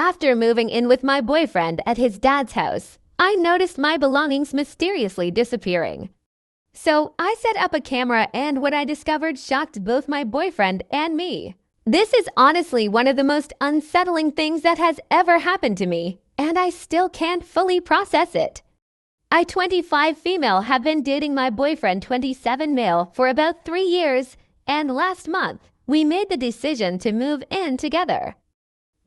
After moving in with my boyfriend at his dad's house, I noticed my belongings mysteriously disappearing. So I set up a camera, and what I discovered shocked both my boyfriend and me. This is honestly one of the most unsettling things that has ever happened to me, and I still can't fully process it. I, 25 female, have been dating my boyfriend, 27 male, for about 3 years, and last month, we made the decision to move in together.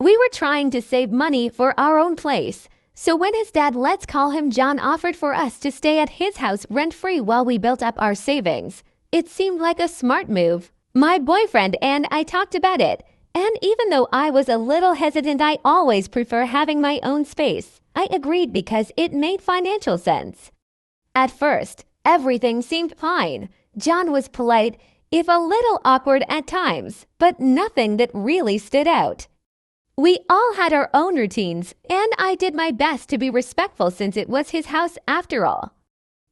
We were trying to save money for our own place, so when his dad, let's call him John, offered for us to stay at his house rent-free while we built up our savings, it seemed like a smart move. My boyfriend and I talked about it, and even though I was a little hesitant, I always prefer having my own space. I agreed because it made financial sense. At first, everything seemed fine. John was polite, if a little awkward at times, but nothing that really stood out. We all had our own routines, and I did my best to be respectful since it was his house after all.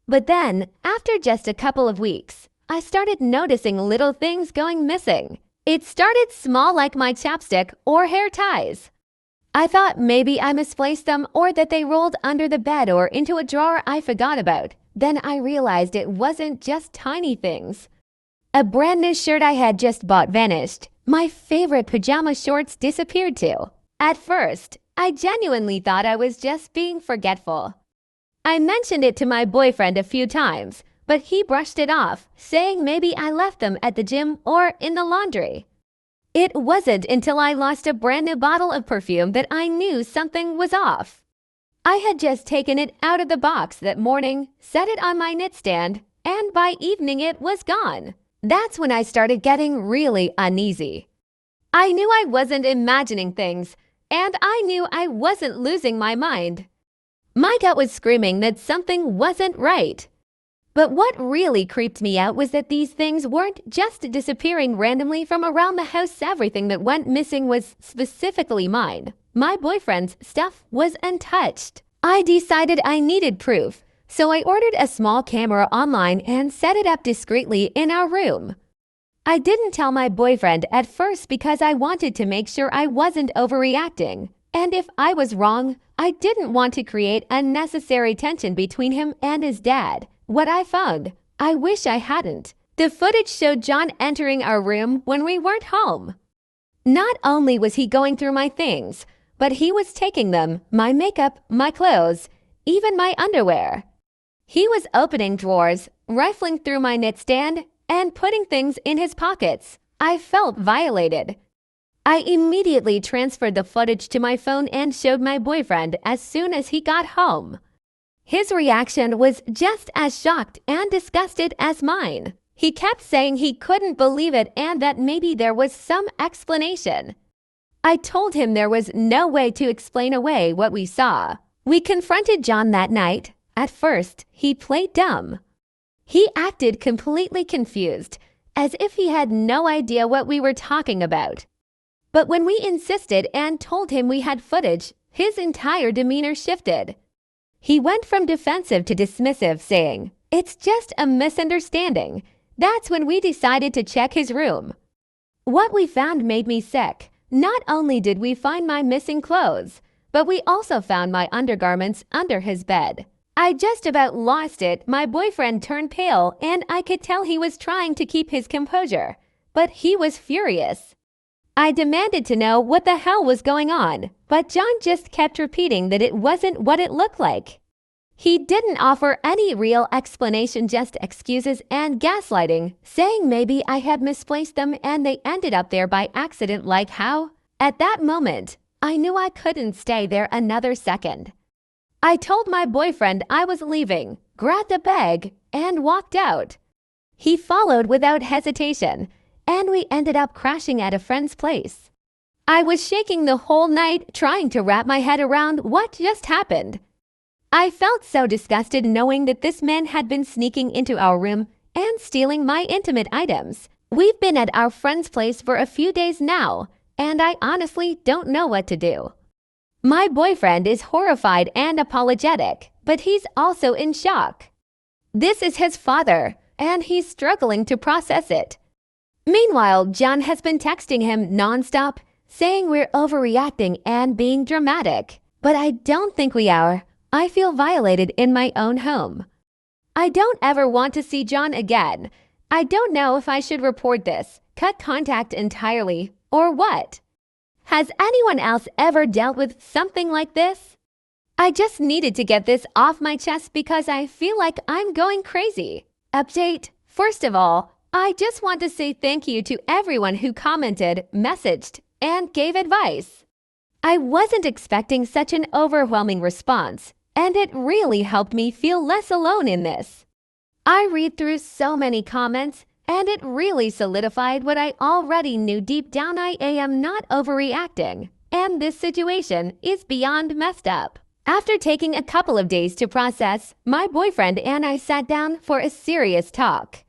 But then, after just a couple of weeks, I started noticing little things going missing. It started small, like my chapstick or hair ties. I thought maybe I misplaced them or that they rolled under the bed or into a drawer I forgot about. Then I realized it wasn't just tiny things. A brand new shirt I had just bought vanished. My favorite pajama shorts disappeared too. At first, I genuinely thought I was just being forgetful. I mentioned it to my boyfriend a few times, but he brushed it off, saying maybe I left them at the gym or in the laundry. It wasn't until I lost a brand new bottle of perfume that I knew something was off. I had just taken it out of the box that morning, set it on my nightstand, and by evening it was gone. That's when I started getting really uneasy. I knew I wasn't imagining things, and I knew I wasn't losing my mind. My gut was screaming that something wasn't right. But what really creeped me out was that these things weren't just disappearing randomly from around the house. Everything that went missing was specifically mine. My boyfriend's stuff was untouched. I decided I needed proof, so I ordered a small camera online and set it up discreetly in our room. I didn't tell my boyfriend at first because I wanted to make sure I wasn't overreacting. And if I was wrong, I didn't want to create unnecessary tension between him and his dad. What I found, I wish I hadn't. The footage showed John entering our room when we weren't home. Not only was he going through my things, but he was taking them, my makeup, my clothes, even my underwear. He was opening drawers, rifling through my nightstand, and putting things in his pockets. I felt violated. I immediately transferred the footage to my phone and showed my boyfriend as soon as he got home. His reaction was just as shocked and disgusted as mine. He kept saying he couldn't believe it and that maybe there was some explanation. I told him there was no way to explain away what we saw. We confronted John that night. At first, he played dumb. He acted completely confused, as if he had no idea what we were talking about. But when we insisted and told him we had footage, his entire demeanor shifted. He went from defensive to dismissive, saying, "It's just a misunderstanding." That's when we decided to check his room. What we found made me sick. Not only did we find my missing clothes, but we also found my undergarments under his bed. I just about lost it. My boyfriend turned pale, and I could tell he was trying to keep his composure, but he was furious. I demanded to know what the hell was going on, but John just kept repeating that it wasn't what it looked like. He didn't offer any real explanation, just excuses and gaslighting, saying maybe I had misplaced them and they ended up there by accident. Like how? At that moment, I knew I couldn't stay there another second. I told my boyfriend I was leaving, grabbed a bag, and walked out. He followed without hesitation, and we ended up crashing at a friend's place. I was shaking the whole night trying to wrap my head around what just happened. I felt so disgusted knowing that this man had been sneaking into our room and stealing my intimate items. We've been at our friend's place for a few days now, and I honestly don't know what to do. My boyfriend is horrified and apologetic, but he's also in shock. This is his father, and he's struggling to process it. Meanwhile, John has been texting him nonstop, saying we're overreacting and being dramatic. But I don't think we are. I feel violated in my own home. I don't ever want to see John again. I don't know if I should report this, cut contact entirely, or what. Has anyone else ever dealt with something like this? I just needed to get this off my chest because I feel like I'm going crazy. Update. First of all, I just want to say thank you to everyone who commented, messaged, and gave advice. I wasn't expecting such an overwhelming response, and it really helped me feel less alone in this. I read through so many comments, and it really solidified what I already knew deep down. I am not overreacting, and this situation is beyond messed up. After taking a couple of days to process, my boyfriend and I sat down for a serious talk.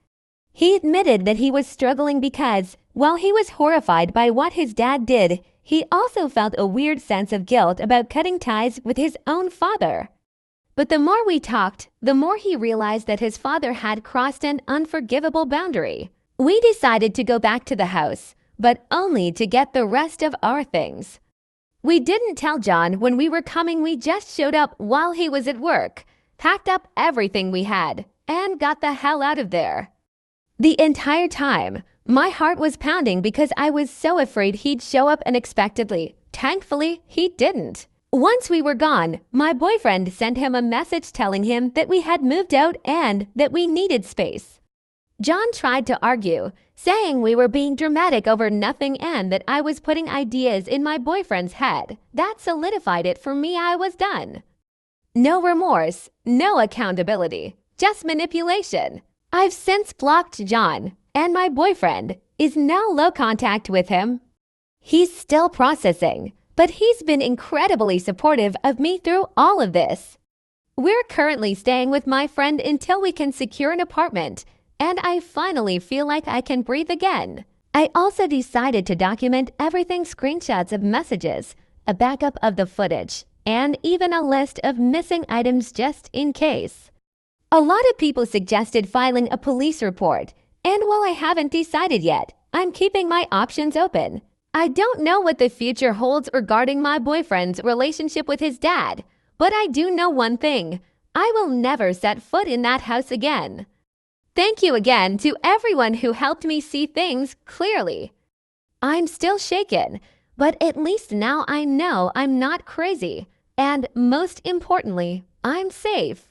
He admitted that he was struggling because, while he was horrified by what his dad did, he also felt a weird sense of guilt about cutting ties with his own father. But the more we talked, the more he realized that his father had crossed an unforgivable boundary. We decided to go back to the house, but only to get the rest of our things. We didn't tell John when we were coming. We just showed up while he was at work, packed up everything we had, and got the hell out of there. The entire time, my heart was pounding because I was so afraid he'd show up unexpectedly. Thankfully, he didn't. Once we were gone, my boyfriend sent him a message telling him that we had moved out and that we needed space. John tried to argue, saying we were being dramatic over nothing and that I was putting ideas in my boyfriend's head. That solidified it for me. I was done. No remorse, no accountability, just manipulation. I've since blocked John, and my boyfriend is now low contact with him. He's still processing, but he's been incredibly supportive of me through all of this. We're currently staying with my friend until we can secure an apartment, and I finally feel like I can breathe again. I also decided to document everything: screenshots of messages, a backup of the footage, and even a list of missing items just in case. A lot of people suggested filing a police report, and while I haven't decided yet, I'm keeping my options open. I don't know what the future holds regarding my boyfriend's relationship with his dad, but I do know one thing: I will never set foot in that house again. Thank you again to everyone who helped me see things clearly. I'm still shaken, but at least now I know I'm not crazy, and most importantly, I'm safe.